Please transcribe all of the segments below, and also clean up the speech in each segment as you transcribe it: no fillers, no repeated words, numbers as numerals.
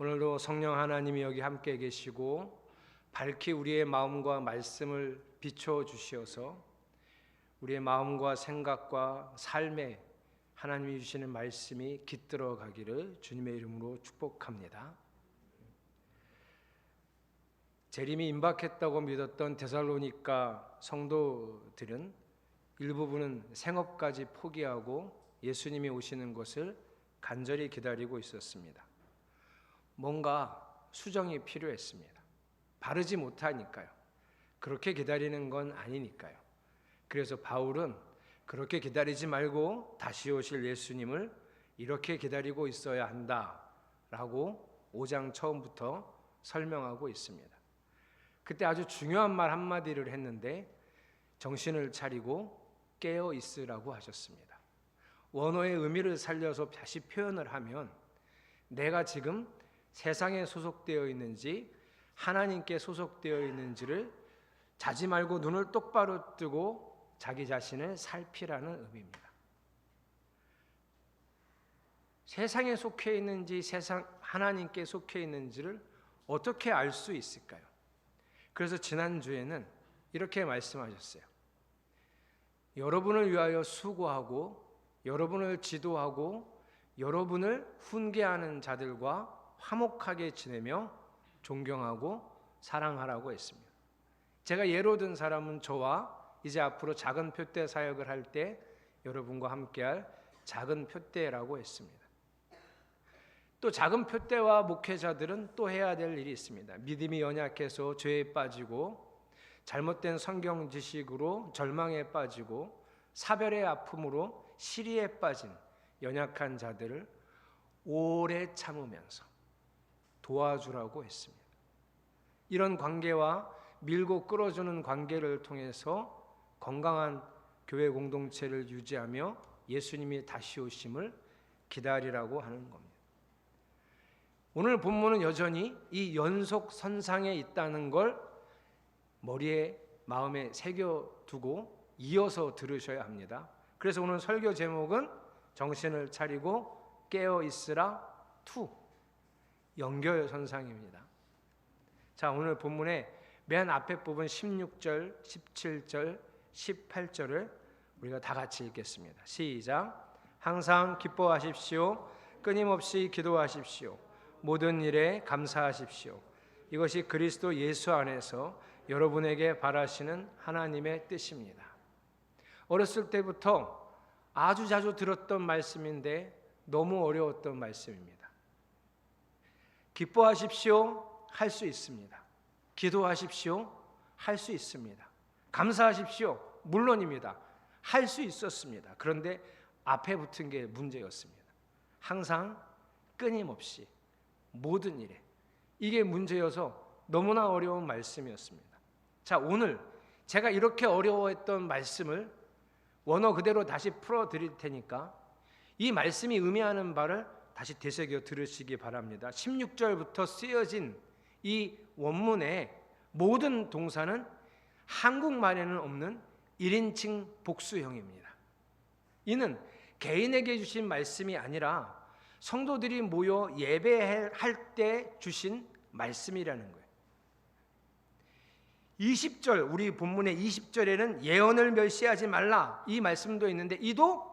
오늘도 성령 하나님이 여기 함께 계시고 밝히 우리의 마음과 말씀을 비춰 주시어서 우리의 마음과 생각과 삶에 하나님이 주시는 말씀이 깃들어 가기를 주님의 이름으로 축복합니다. 재림이 임박했다고 믿었던 데살로니가 성도들은 일부분은 생업까지 포기하고 예수님이 오시는 것을 간절히 기다리고 있었습니다. 뭔가 수정이 필요했습니다. 바르지 못하니까요. 그렇게 기다리는 건 아니니까요. 그래서 바울은 그렇게 기다리지 말고 다시 오실 예수님을 이렇게 기다리고 있어야 한다라고 5장 처음부터 설명하고 있습니다. 그때 아주 중요한 말 한마디를 했는데 정신을 차리고 깨어 있으라고 하셨습니다. 원어의 의미를 살려서 다시 표현을 하면 내가 지금 세상에 소속되어 있는지 하나님께 소속되어 있는지를 자지 말고 눈을 똑바로 뜨고 자기 자신을 살피라는 의미입니다. 세상에 속해 있는지 하나님께 속해 있는지를 어떻게 알 수 있을까요? 그래서 지난주에는 이렇게 말씀하셨어요. 여러분을 위하여 수고하고 여러분을 지도하고 여러분을 훈계하는 자들과 화목하게 지내며 존경하고 사랑하라고 했습니다. 제가 예로 든 사람은 저와 이제 앞으로 작은 표대 사역을 할 때 여러분과 함께할 작은 표대라고 했습니다. 또 작은 표대와 목회자들은 또 해야 될 일이 있습니다. 믿음이 연약해서 죄에 빠지고 잘못된 성경 지식으로 절망에 빠지고 사별의 아픔으로 시리에 빠진 연약한 자들을 오래 참으면서 도와주라고 했습니다. 이런 관계와 밀고 끌어주는 관계를 통해서 건강한 교회 공동체를 유지하며 예수님이 다시 오심을 기다리라고 하는 겁니다. 오늘 본문은 여전히 이 연속선상에 있다는 걸 머리에 마음에 새겨두고 이어서 들으셔야 합니다. 그래서 오늘 설교 제목은 정신을 차리고 깨어 있으라 2 연결선상입니다. 자, 오늘 본문의 맨 앞에 부분 16절, 17절, 18절을 우리가 다 같이 읽겠습니다. 시작. 항상 기뻐하십시오. 끊임없이 기도하십시오. 모든 일에 감사하십시오. 이것이 그리스도 예수 안에서 여러분에게 바라시는 하나님의 뜻입니다. 어렸을 때부터 아주 자주 들었던 말씀인데 너무 어려웠던 말씀입니다. 기뻐하십시오. 할 수 있습니다. 기도하십시오. 할 수 있습니다. 감사하십시오. 물론입니다. 할 수 있었습니다. 그런데 앞에 붙은 게 문제였습니다. 항상 끊임없이 모든 일에, 이게 문제여서 너무나 어려운 말씀이었습니다. 자, 오늘 제가 이렇게 어려워했던 말씀을 원어 그대로 다시 풀어드릴 테니까 이 말씀이 의미하는 바를 다시 되새겨 들으시기 바랍니다. 16절부터 쓰여진 이 원문의 모든 동사는 한국말에는 없는 1인칭 복수형입니다. 이는 개인에게 주신 말씀이 아니라 성도들이 모여 예배할 때 주신 말씀이라는 거예요. 20절, 우리 본문의 20절에는 예언을 멸시하지 말라 이 말씀도 있는데 이도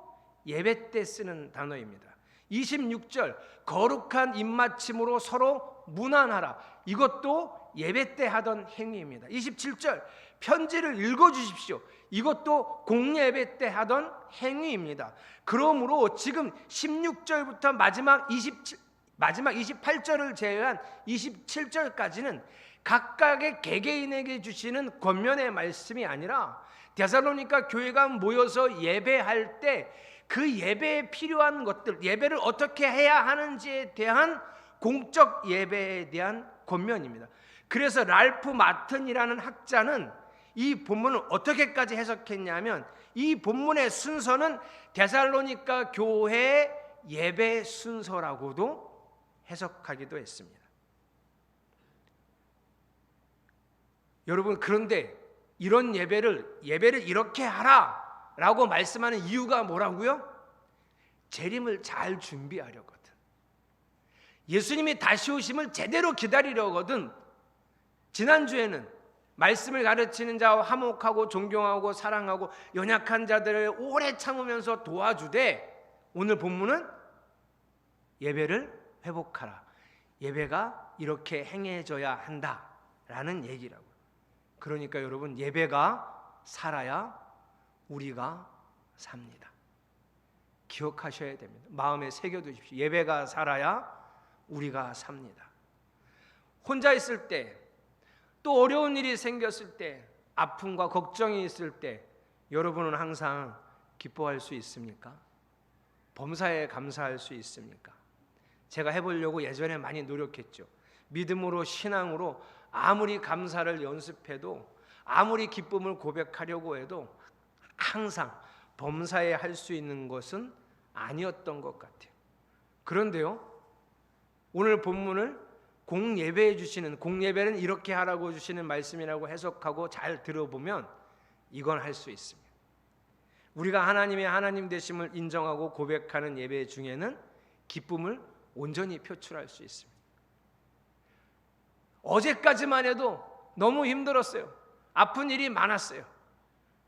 예배 때 쓰는 단어입니다. 26절, 거룩한 입맞춤으로 서로 문안하라 이것도 예배 때 하던 행위입니다. 27절, 편지를 읽어주십시오 이것도 공예배 때 하던 행위입니다. 그러므로 지금 16절부터 마지막 28절을 제외한 27절까지는 각각의 개개인에게 주시는 권면의 말씀이 아니라 데살로니가 교회가 모여서 예배할 때 그 예배에 필요한 것들, 예배를 어떻게 해야 하는지에 대한 공적 예배에 대한 권면입니다. 그래서 랄프 마튼이라는 학자는 이 본문을 어떻게까지 해석했냐면 이 본문의 순서는 데살로니가 교회의 예배 순서라고도 해석하기도 했습니다. 여러분, 그런데 이런 예배를 이렇게 하라 라고 말씀하는 이유가 뭐라고요? 재림을 잘 준비하려거든. 예수님이 다시 오심을 제대로 기다리려거든 지난주에는 말씀을 가르치는 자와 화목하고 존경하고 사랑하고 연약한 자들을 오래 참으면서 도와주되, 오늘 본문은 예배를 회복하라, 예배가 이렇게 행해져야 한다라는 얘기라고. 그러니까 여러분, 예배가 살아야 우리가 삽니다. 기억하셔야 됩니다. 마음에 새겨두십시오. 예배가 살아야 우리가 삽니다. 혼자 있을 때, 또 어려운 일이 생겼을 때, 아픔과 걱정이 있을 때 여러분은 항상 기뻐할 수 있습니까? 범사에 감사할 수 있습니까? 제가 해보려고 예전에 많이 노력했죠. 믿음으로, 신앙으로 아무리 감사를 연습해도, 아무리 기쁨을 고백하려고 해도 항상 범사에 할 수 있는 것은 아니었던 것 같아요. 그런데요, 오늘 본문을 공예배해 주시는, 공예배는 이렇게 하라고 주시는 말씀이라고 해석하고 잘 들어보면 이건 할 수 있습니다. 우리가 하나님의 하나님 되심을 인정하고 고백하는 예배 중에는 기쁨을 온전히 표출할 수 있습니다. 어제까지만 해도 너무 힘들었어요. 아픈 일이 많았어요.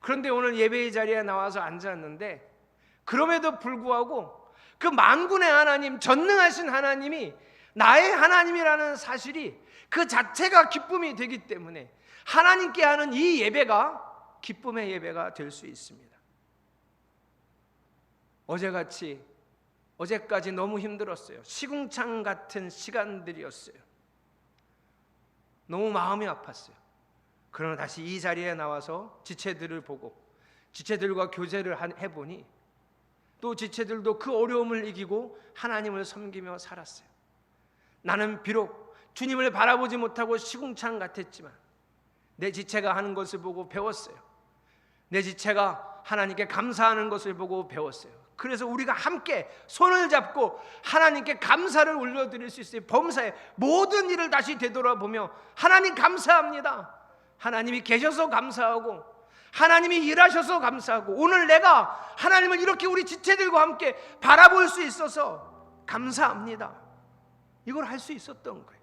그런데 오늘 예배의 자리에 나와서 앉았는데, 그럼에도 불구하고 그 만군의 하나님, 전능하신 하나님이 나의 하나님이라는 사실이 그 자체가 기쁨이 되기 때문에 하나님께 하는 이 예배가 기쁨의 예배가 될 수 있습니다. 어제까지 너무 힘들었어요. 시궁창 같은 시간들이었어요. 너무 마음이 아팠어요. 그러나 다시 이 자리에 나와서 지체들을 보고 지체들과 교제를 해보니 또 지체들도 그 어려움을 이기고 하나님을 섬기며 살았어요. 나는 비록 주님을 바라보지 못하고 시궁창 같았지만 내 지체가 하는 것을 보고 배웠어요. 내 지체가 하나님께 감사하는 것을 보고 배웠어요. 그래서 우리가 함께 손을 잡고 하나님께 감사를 올려드릴 수 있어요. 범사에 모든 일을 다시 되돌아보며 하나님 감사합니다. 하나님이 계셔서 감사하고, 하나님이 일하셔서 감사하고, 오늘 내가 하나님을 이렇게 우리 지체들과 함께 바라볼 수 있어서 감사합니다. 이걸 할 수 있었던 거예요.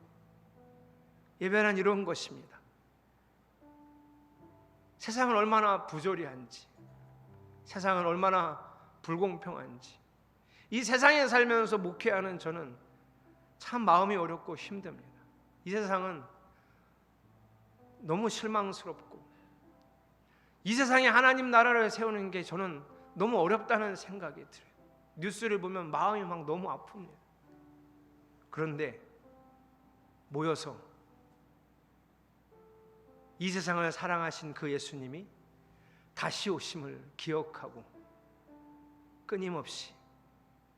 예배는 이런 것입니다. 세상은 얼마나 부조리한지, 세상은 얼마나 불공평한지, 이 세상에 살면서 목회하는 저는 참 마음이 어렵고 힘듭니다. 이 세상은 너무 실망스럽고, 이 세상에 하나님 나라를 세우는 게 저는 너무 어렵다는 생각이 들어요. 뉴스를 보면 마음이 막 너무 아픕니다. 그런데 모여서 이 세상을 사랑하신 그 예수님이 다시 오심을 기억하고 끊임없이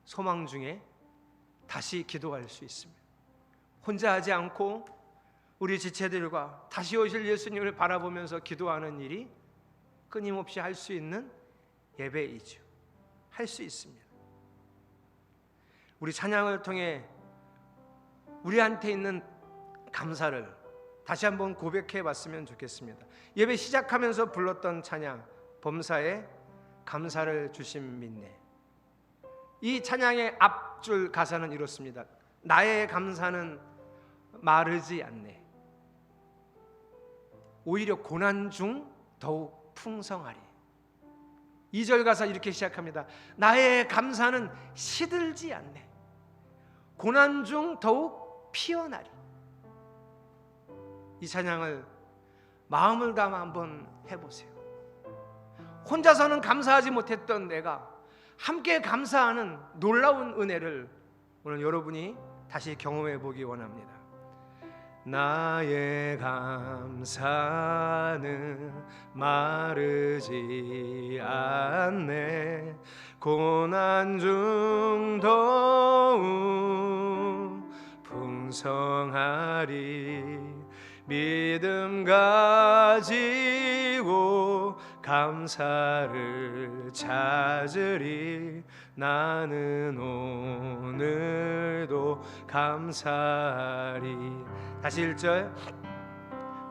소망 중에 다시 기도할 수 있습니다. 혼자 하지 않고 우리 지체들과 다시 오실 예수님을 바라보면서 기도하는 일이 끊임없이 할 수 있는 예배이죠. 할 수 있습니다. 우리 찬양을 통해 우리한테 있는 감사를 다시 한번 고백해 봤으면 좋겠습니다. 예배 시작하면서 불렀던 찬양, 범사에 감사를 주심 믿네. 이 찬양의 앞줄 가사는 이렇습니다. 나의 감사는 마르지 않네. 오히려 고난 중 더욱 풍성하리. 2절 가사 이렇게 시작합니다. 나의 감사는 시들지 않네. 고난 중 더욱 피어나리. 이 찬양을 마음을 담아 한번 해보세요. 혼자서는 감사하지 못했던 내가 함께 감사하는 놀라운 은혜를 오늘 여러분이 다시 경험해 보기 원합니다. 나의 감사는 마르지 않네. 고난 중 더욱 풍성하리. 믿음 가지고 감사를 찾으리. 나는 오늘도 감사하리. 다시 1절.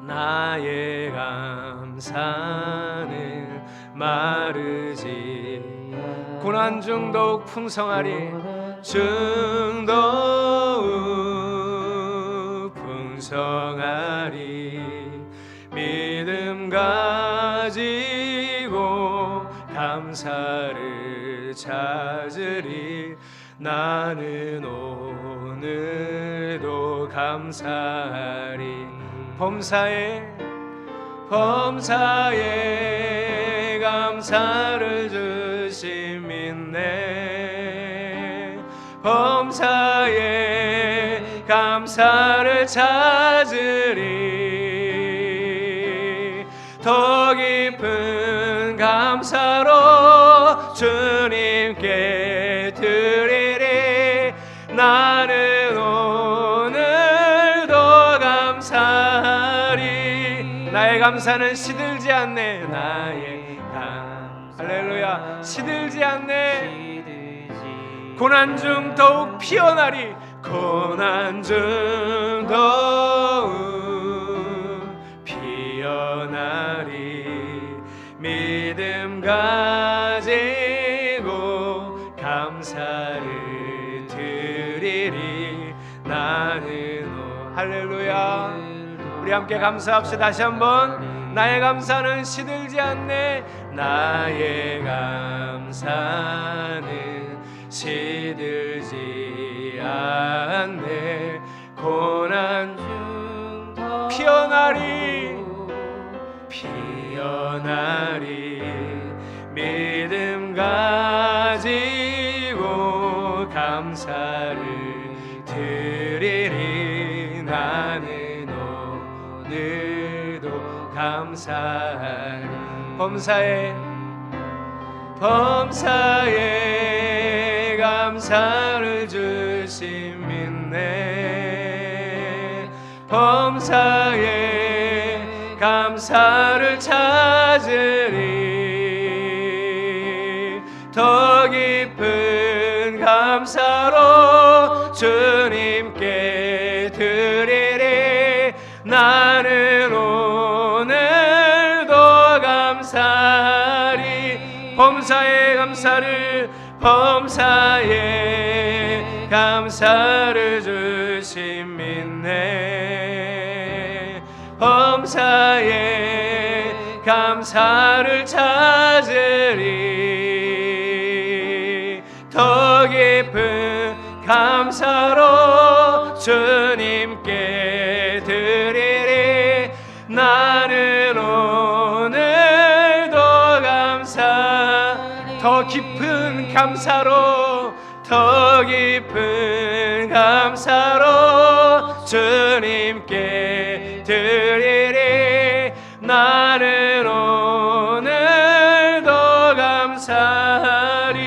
나의 감사는 마르지 고난 중 더욱 풍성하리. 중 더욱 충성하리. 믿음 가지고 감사를 찾으리. 나는 오늘도 감사하리. 범사에 감사를 주심 있네. 범사에 감사를 찾으리. 더 깊은 감사로 주님께 드리리. 나는 오늘도 감사하리. 나의 감사는 시들지 않네. 할렐루야. 시들지 않네. 고난 중 더욱 피어나리. 고난 중 더욱 피어나리. 믿음 가지고 감사를 드리리. 나는 할렐루야. 우리 함께 감사합시다. 다시 한번. 나의 감사는 시들지 않네. 나의 감사는 시들지 않네. 고난 중 피어나리. 믿음 가지고 감사를 드리리. 나는 오늘도 감사하리. 범사에 감사를 주심 있네. 범사에 감사를 찾으리. 더 깊은 감사로 주님께 드리리. 나는 오늘도 감사하리. 범사에 감사를 주심 있네. 범사에 감사를 찾으리. 더 깊은 감사로 주님께 드리리. 나는 오늘도 더 깊은 감사로 주님께 드리리. 나는 오늘도 감사하리.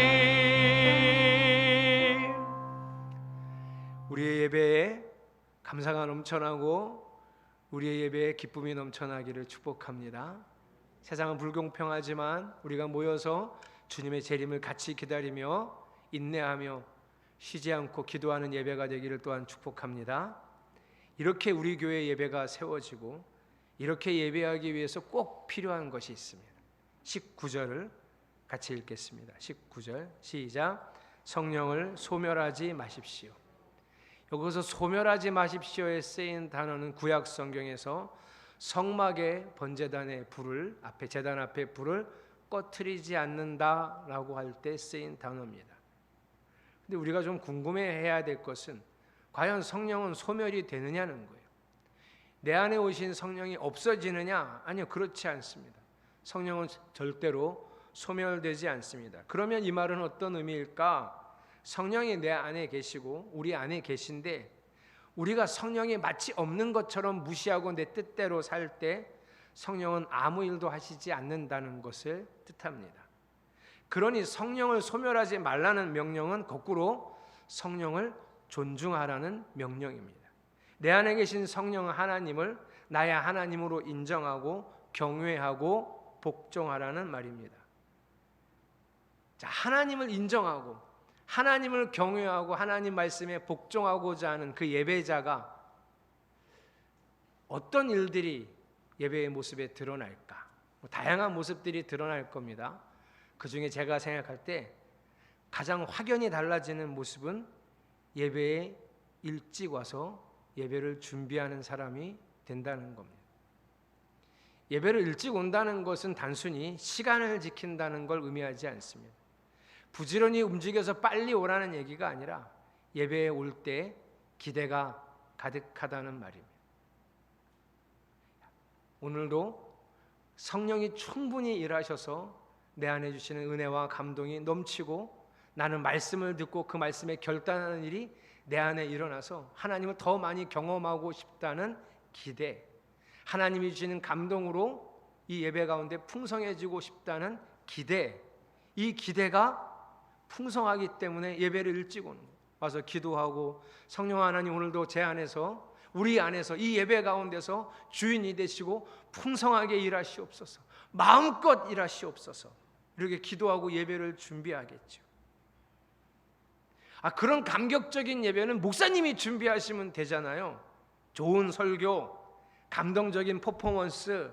우리의 예배에 감사가 넘쳐나고 우리의 예배에 기쁨이 넘쳐나기를 축복합니다. 세상은 불공평하지만 우리가 모여서 주님의 재림을 같이 기다리며 인내하며 쉬지 않고 기도하는 예배가 되기를 또한 축복합니다. 이렇게 우리 교회 예배가 세워지고 이렇게 예배하기 위해서 꼭 필요한 것이 있습니다. 19절을 같이 읽겠습니다. 19절 시작. 성령을 소멸하지 마십시오. 여기서 소멸하지 마십시오에 쓰인 단어는 구약 성경에서 성막의 번제단의 불을 앞에 제단 앞에 불을 꺼트리지 않는다라고 할 때 쓰인 단어입니다. 근데 우리가 좀 궁금해해야 될 것은 과연 성령은 소멸이 되느냐는 거예요. 내 안에 오신 성령이 없어지느냐? 아니요, 그렇지 않습니다. 성령은 절대로 소멸되지 않습니다. 그러면 이 말은 어떤 의미일까? 성령이 내 안에 계시고 우리 안에 계신데 우리가 성령이 마치 없는 것처럼 무시하고 내 뜻대로 살 때 성령은 아무 일도 하시지 않는다는 것을 뜻합니다. 그러니 성령을 소멸하지 말라는 명령은 거꾸로 성령을 존중하라는 명령입니다. 내 안에 계신 성령 하나님을 나의 하나님으로 인정하고 경외하고 복종하라는 말입니다. 자, 하나님을 인정하고 하나님을 경외하고 하나님 말씀에 복종하고자 하는 그 예배자가 어떤 일들이 예배의 모습에 드러날까? 다양한 모습들이 드러날 겁니다. 그 중에 제가 생각할 때 가장 확연히 달라지는 모습은 예배에 일찍 와서 예배를 준비하는 사람이 된다는 겁니다. 예배를 일찍 온다는 것은 단순히 시간을 지킨다는 걸 의미하지 않습니다. 부지런히 움직여서 빨리 오라는 얘기가 아니라 예배에 올 때 기대가 가득하다는 말입니다. 오늘도 성령이 충분히 일하셔서 내 안에 주시는 은혜와 감동이 넘치고 나는 말씀을 듣고 그 말씀에 결단하는 일이 내 안에 일어나서 하나님을 더 많이 경험하고 싶다는 기대, 하나님이 주시는 감동으로 이 예배 가운데 풍성해지고 싶다는 기대, 이 기대가 풍성하기 때문에 예배를 일찍 오는 거예요. 와서 기도하고 성령 하나님 오늘도 제 안에서 우리 안에서 이 예배 가운데서 주인이 되시고 풍성하게 일하시옵소서, 마음껏 일하시옵소서, 이렇게 기도하고 예배를 준비하겠죠. 그런 감격적인 예배는 목사님이 준비하시면 되잖아요. 좋은 설교, 감동적인 퍼포먼스,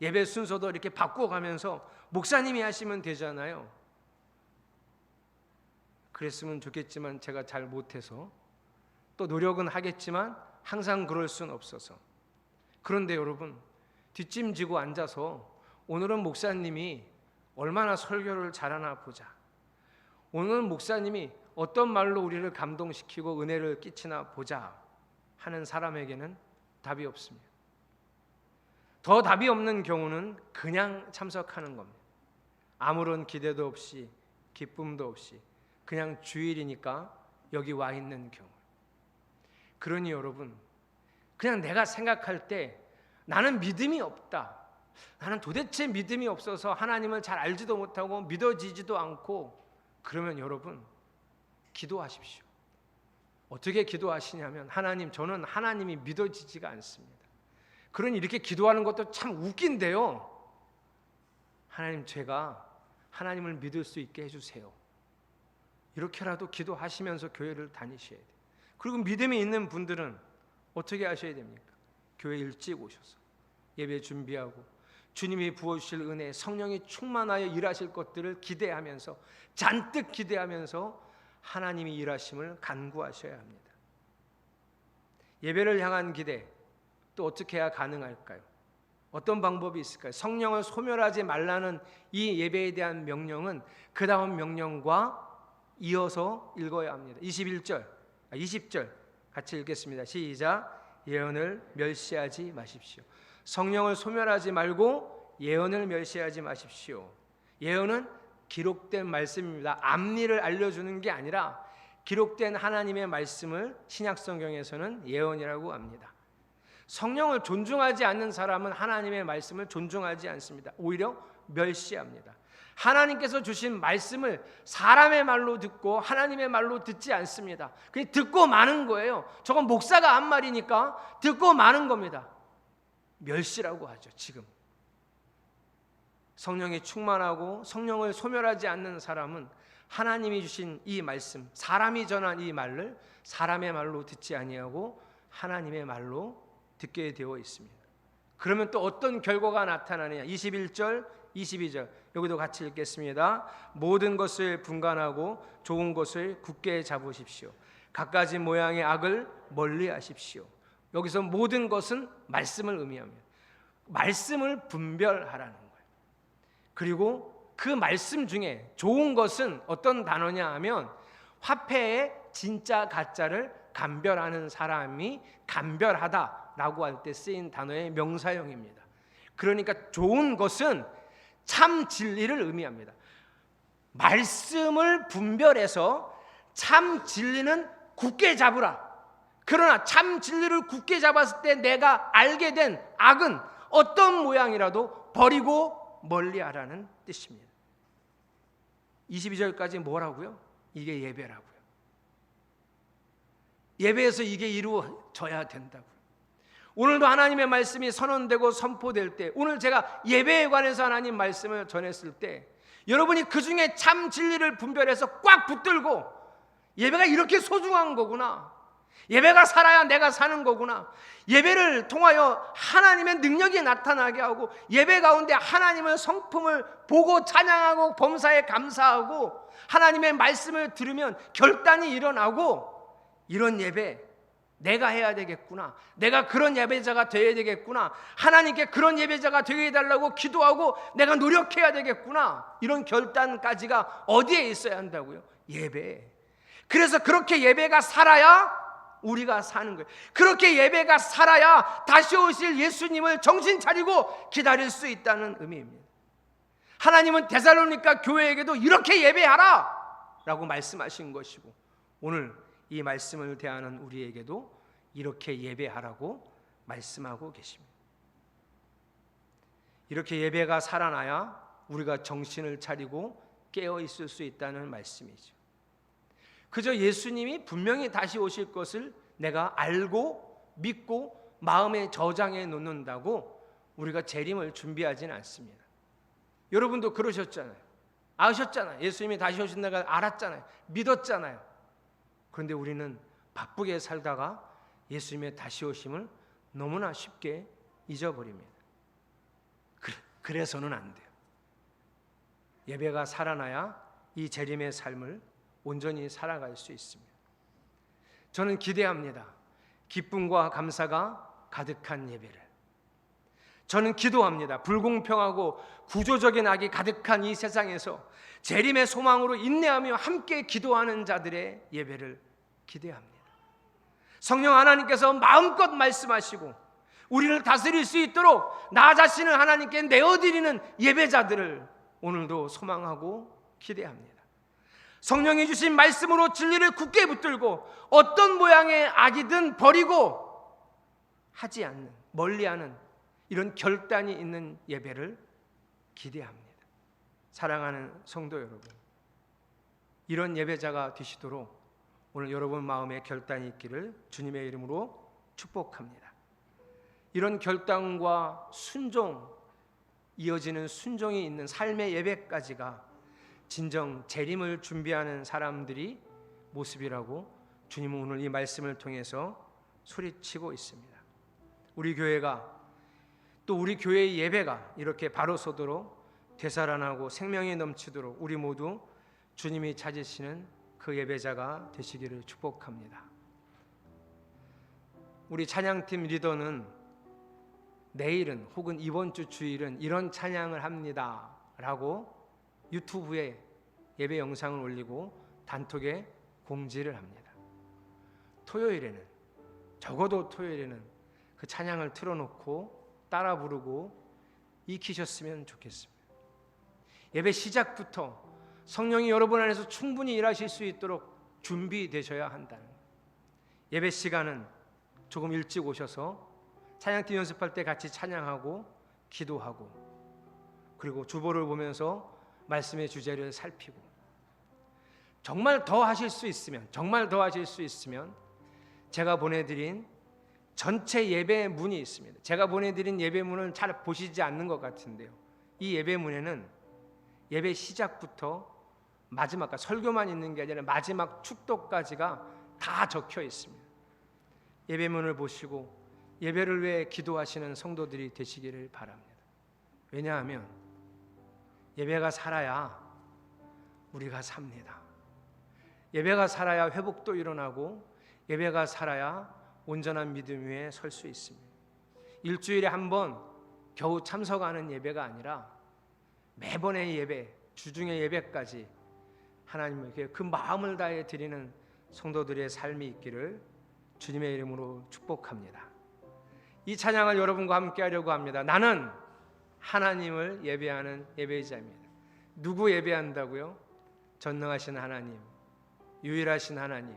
예배 순서도 이렇게 바꿔가면서 목사님이 하시면 되잖아요. 그랬으면 좋겠지만 제가 잘 못해서, 또 노력은 하겠지만 항상 그럴 수는 없어서. 그런데 여러분, 뒷짐지고 앉아서 오늘은 목사님이 얼마나 설교를 잘하나 보자, 오늘은 목사님이 어떤 말로 우리를 감동시키고 은혜를 끼치나 보자 하는 사람에게는 답이 없습니다. 더 답이 없는 경우는 그냥 참석하는 겁니다. 아무런 기대도 없이 기쁨도 없이 그냥 주일이니까 여기 와 있는 경우. 그러니 여러분, 그냥 내가 생각할 때 나는 믿음이 없다, 나는 도대체 믿음이 없어서 하나님을 잘 알지도 못하고 믿어지지도 않고, 그러면 여러분 기도하십시오. 어떻게 기도하시냐면, 하나님, 저는 하나님이 믿어지지가 않습니다. 그러니 이렇게 기도하는 것도 참 웃긴데요. 하나님, 제가 하나님을 믿을 수 있게 해주세요. 이렇게라도 기도하시면서 교회를 다니셔야 돼요. 그리고 믿음이 있는 분들은 어떻게 하셔야 됩니까? 교회 일찍 오셔서 예배 준비하고 주님이 부어주실 은혜, 성령이 충만하여 일하실 것들을 기대하면서, 잔뜩 기대하면서 하나님이 일하심을 간구하셔야 합니다. 예배를 향한 기대, 또 어떻게 해야 가능할까요? 어떤 방법이 있을까요? 성령을 소멸하지 말라는 이 예배에 대한 명령은 그 다음 명령과 이어서 읽어야 합니다. 20절 같이 읽겠습니다. 시작. 예언을 멸시하지 마십시오. 성령을 소멸하지 말고 예언을 멸시하지 마십시오. 예언은 기록된 말씀입니다. 앞니를 알려주는 게 아니라 기록된 하나님의 말씀을 신약성경에서는 예언이라고 합니다. 성령을 존중하지 않는 사람은 하나님의 말씀을 존중하지 않습니다. 오히려 멸시합니다. 하나님께서 주신 말씀을 사람의 말로 듣고 하나님의 말로 듣지 않습니다. 그냥 듣고 마는 거예요. 저건 목사가 한 말이니까 듣고 마는 겁니다. 멸시라고 하죠. 지금 성령이 충만하고 성령을 소멸하지 않는 사람은 하나님이 주신 이 말씀, 사람이 전한 이 말을 사람의 말로 듣지 아니하고 하나님의 말로 듣게 되어 있습니다. 그러면 또 어떤 결과가 나타나느냐? 21절, 22절 여기도 같이 읽겠습니다. 모든 것을 분간하고 좋은 것을 굳게 잡으십시오. 갖가지 모양의 악을 멀리하십시오. 여기서 모든 것은 말씀을 의미합니다. 말씀을 분별하라는 거예요. 그리고 그 말씀 중에 좋은 것은 어떤 단어냐 하면, 화폐의 진짜 가짜를 감별하는 사람이 감별하다라고 할 때 쓰인 단어의 명사형입니다. 그러니까 좋은 것은 참 진리를 의미합니다. 말씀을 분별해서 참 진리는 굳게 잡으라. 그러나 참 진리를 굳게 잡았을 때 내가 알게 된 악은 어떤 모양이라도 버리고 멀리하라는 뜻입니다. 22절까지 뭐라고요? 이게 예배라고요. 예배에서 이게 이루어져야 된다고요. 오늘도 하나님의 말씀이 선언되고 선포될 때, 오늘 제가 예배에 관해서 하나님 말씀을 전했을 때 여러분이 그 중에 참 진리를 분별해서 꽉 붙들고, 예배가 이렇게 소중한 거구나, 예배가 살아야 내가 사는 거구나, 예배를 통하여 하나님의 능력이 나타나게 하고 예배 가운데 하나님의 성품을 보고 찬양하고 범사에 감사하고 하나님의 말씀을 들으면 결단이 일어나고, 이런 예배, 내가 해야 되겠구나, 내가 그런 예배자가 되어야 되겠구나, 하나님께 그런 예배자가 되게 해달라고 기도하고 내가 노력해야 되겠구나, 이런 결단까지가 어디에 있어야 한다고요? 예배에. 그래서 그렇게 예배가 살아야 우리가 사는 거예요. 그렇게 예배가 살아야 다시 오실 예수님을 정신 차리고 기다릴 수 있다는 의미입니다. 하나님은 데살로니가 교회에게도 이렇게 예배하라 라고 말씀하신 것이고, 오늘 이 말씀을 대하는 우리에게도 이렇게 예배하라고 말씀하고 계십니다. 이렇게 예배가 살아나야 우리가 정신을 차리고 깨어 있을 수 있다는 말씀이죠. 그저 예수님이 분명히 다시 오실 것을 내가 알고 믿고 마음에 저장해 놓는다고 우리가 재림을 준비하지는 않습니다. 여러분도 그러셨잖아요. 아셨잖아요. 예수님이 다시 오신다고 알았잖아요. 믿었잖아요. 그런데 우리는 바쁘게 살다가 예수님의 다시 오심을 너무나 쉽게 잊어버립니다. 그래서는 안 돼요. 예배가 살아나야 이 재림의 삶을 온전히 살아갈 수 있습니다. 저는 기대합니다. 기쁨과 감사가 가득한 예배를. 저는 기도합니다. 불공평하고 구조적인 악이 가득한 이 세상에서 재림의 소망으로 인내하며 함께 기도하는 자들의 예배를 기대합니다. 성령 하나님께서 마음껏 말씀하시고 우리를 다스릴 수 있도록 나 자신을 하나님께 내어드리는 예배자들을 오늘도 소망하고 기대합니다. 성령이 주신 말씀으로 진리를 굳게 붙들고 어떤 모양의 악이든 버리고 하지 않는, 멀리하는 이런 결단이 있는 예배를 기대합니다. 사랑하는 성도 여러분, 이런 예배자가 되시도록 오늘 여러분 마음에 결단이 있기를 주님의 이름으로 축복합니다. 이런 결단과 순종, 이어지는 순종이 있는 삶의 예배까지가 진정 재림을 준비하는 사람들이 모습이라고 주님은 오늘 이 말씀을 통해서 소리치고 있습니다. 우리 교회가, 또 우리 교회의 예배가 이렇게 바로 서도록 되살아나고 생명이 넘치도록 우리 모두 주님이 찾으시는 그 예배자가 되시기를 축복합니다. 우리 찬양팀 리더는 내일은 혹은 이번 주 주일은 이런 찬양을 합니다 라고 유튜브에 예배 영상을 올리고 단톡에 공지를 합니다. 토요일에는, 적어도 토요일에는 그 찬양을 틀어놓고 따라 부르고 익히셨으면 좋겠습니다. 예배 시작부터 성령이 여러분 안에서 충분히 일하실 수 있도록 준비되셔야 한다는 거예요. 예배 시간은 조금 일찍 오셔서 찬양팀 연습할 때 같이 찬양하고 기도하고, 그리고 주보를 보면서 말씀의 주제를 살피고, 정말 더 하실 수 있으면 제가 보내드린 전체 예배문이 있습니다. 제가 보내드린 예배문을 잘 보시지 않는 것 같은데요, 이 예배문에는 예배 시작부터 마지막까지, 설교만 있는 게 아니라 마지막 축도까지가 다 적혀 있습니다. 예배문을 보시고 예배를 위해 기도하시는 성도들이 되시기를 바랍니다. 왜냐하면 예배가 살아야 우리가 삽니다. 예배가 살아야 회복도 일어나고, 예배가 살아야 온전한 믿음 위에 설 수 있습니다. 일주일에 한 번 겨우 참석하는 예배가 아니라 매번의 예배, 주중의 예배까지 하나님께 그 마음을 다해 드리는 성도들의 삶이 있기를 주님의 이름으로 축복합니다. 이 찬양을 여러분과 함께 하려고 합니다. 나는 하나님을 예배하는 예배자입니다. 누구 예배한다고요? 전능하신 하나님, 유일하신 하나님,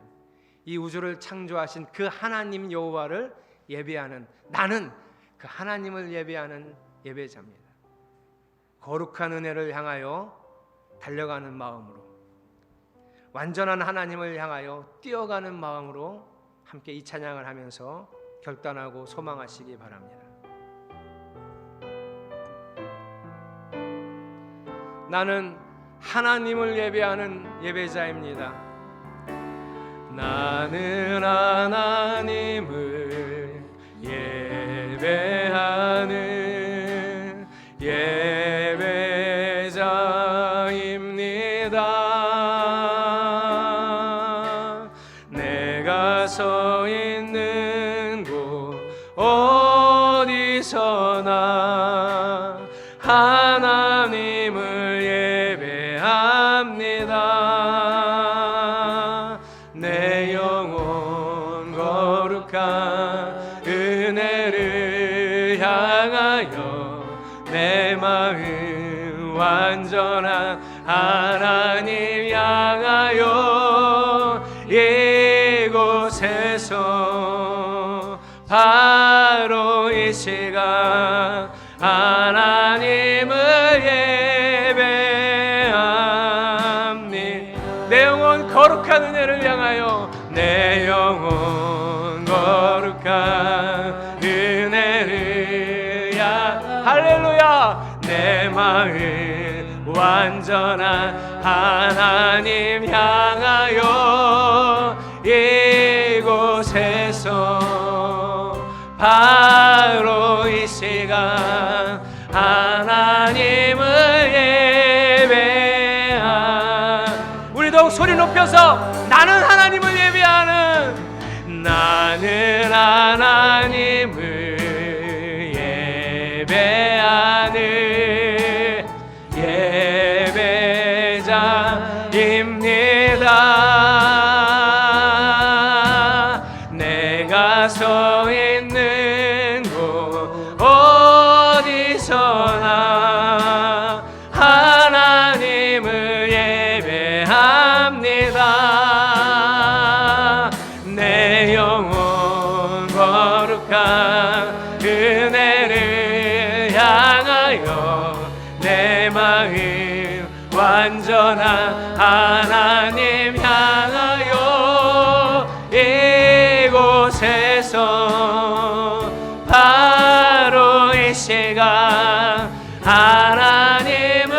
이 우주를 창조하신 그 하나님 여호와를 예배하는, 나는 그 하나님을 예배하는 예배자입니다. 거룩한 은혜를 향하여 달려가는 마음으로, 완전한 하나님을 향하여 뛰어가는 마음으로 함께 이 찬양을 하면서 결단하고 소망하시기 바랍니다. 나는 하나님을 예배하는 예배자입니다. 나는 하나님을 예배하는 예배자입니다. 내가 서 있는 어디서나 하나님을 예배합니다. 내 영혼 거룩한 은혜를 향하여 내 마음 완전한 하나님 향하여 이곳에서 바로 이 시간 하나님을 예배합니다. 내 영혼 거룩한 은혜를 향하여 내 영혼 거룩한 은혜를 할렐루야. 내 마음 완전한 하나님 향하여 이곳에서 바로 이 시간 하나님을 예배한 우리도 소리 높여서 나는 하나님을 예배하는 나는 하나님을 예배하는 예배자입니다. 내가 서 있는 곳 어디서나 하나님을 예배합니다. 내 영혼 거룩한 은혜를 향하여 내 마음 완전한 하나님 향하여 이곳에서 바로 이 시간 하나님을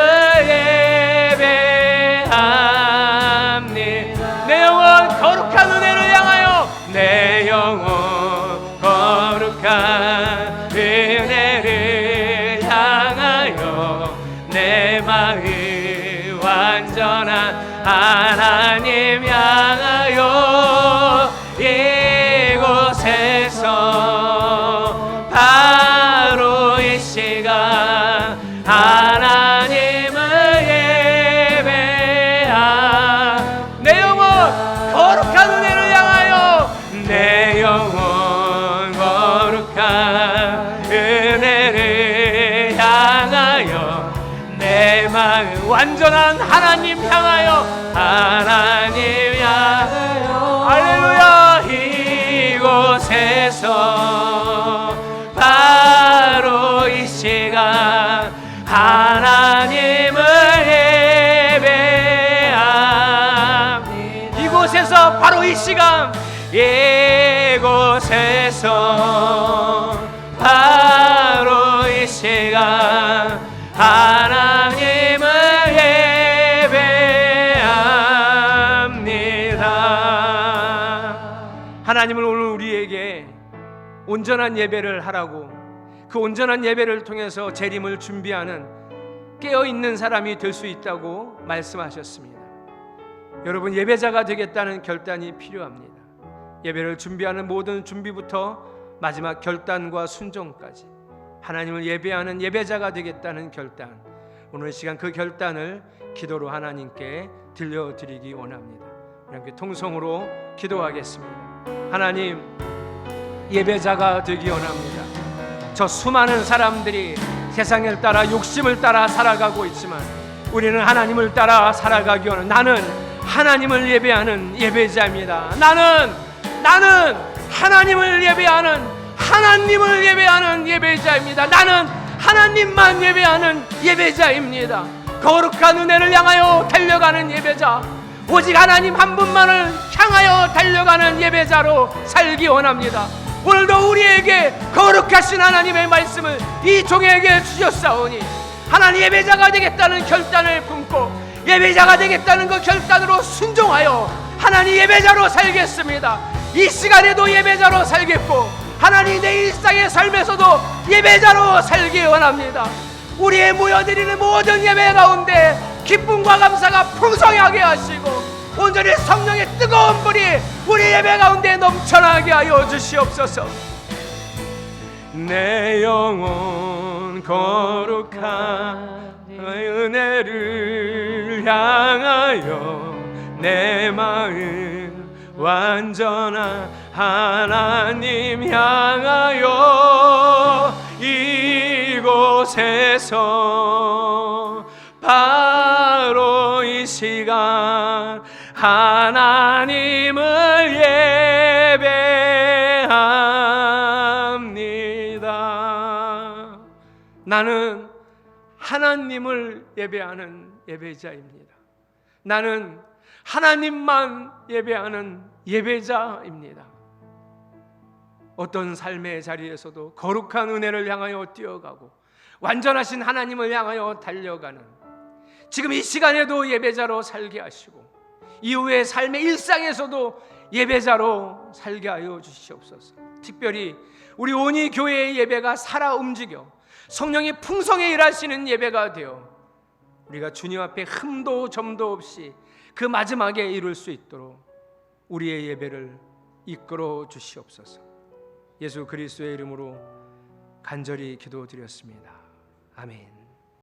예배합니다. 내 영혼 거룩한 은혜를 향하여 내 영혼 거룩한 은혜를 향하여 내 마음 완전한 하나님 향하여 이곳에서 바로 이 시간 하나님을 예배한 내 영혼 거룩한 은혜를 향하여 내 영혼 거룩한 은혜를 향하여 내 마음 완전한 하나님 향하여 하나님 향하여 할렐루야 이곳에서 바로 이 시간 하나님을 예배합니다. 이곳에서 바로 이 시간 이곳에서 바로 이 시간 하나님을 예배합니다. 하나님은 오늘 우리에게 온전한 예배를 하라고 그 온전한 예배를 통해서 재림을 준비하는 깨어있는 사람이 될 수 있다고 말씀하셨습니다. 여러분 예배자가 되겠다는 결단이 필요합니다. 예배를 준비하는 모든 준비부터 마지막 결단과 순종까지 하나님을 예배하는 예배자가 되겠다는 결단, 오늘 시간 그 결단을 기도로 하나님께 들려드리기 원합니다. 함께 통성으로 기도하겠습니다. 하나님, 예배자가 되기 원합니다. 저 수많은 사람들이 세상을 따라 욕심을 따라 살아가고 있지만 우리는 하나님을 따라 살아가기 원하는 나는 하나님을 예배하는 예배자입니다. 나는 하나님을 예배하는 예배자입니다. 나는 하나님만 예배하는 예배자입니다. 거룩한 은혜를 향하여 달려가는 예배자, 오직 하나님 한 분만을 향하여 달려가는 예배자로 살기 원합니다. 오늘도 우리에게 거룩하신 하나님의 말씀을 이 종에게 주셨사오니 하나님 예배자가 되겠다는 결단을 품고 예배자가 되겠다는 그 결단으로 순종하여 하나님 예배자로 살겠습니다. 이 시간에도 예배자로 살겠고 하나님 내 일상의 삶에서도 예배자로 살기 원합니다. 우리의 모여드리는 모든 예배 가운데 기쁨과 감사가 풍성하게 하시고 온전히 성령의 뜨거운 불이 우리 예배 가운데 넘쳐나게 하여 주시옵소서. 내 영혼 거룩한 은혜를 향하여 내 마음 완전한 하나님 향하여 이곳에서 바로 이 시간 하나님을 예배합니다. 나는 하나님을 예배하는 예배자입니다. 나는 하나님만 예배하는 예배자입니다. 어떤 삶의 자리에서도 거룩한 은혜를 향하여 뛰어가고 완전하신 하나님을 향하여 달려가는, 지금 이 시간에도 예배자로 살게 하시고 이후의 삶의 일상에서도 예배자로 살게 하여 주시옵소서. 특별히 우리 온희 교회의 예배가 살아 움직여 성령이 풍성히 일하시는 예배가 되어 우리가 주님 앞에 흠도 점도 없이 그 마지막에 이룰 수 있도록 우리의 예배를 이끌어 주시옵소서. 예수 그리스도의 이름으로 간절히 기도드렸습니다. 아멘.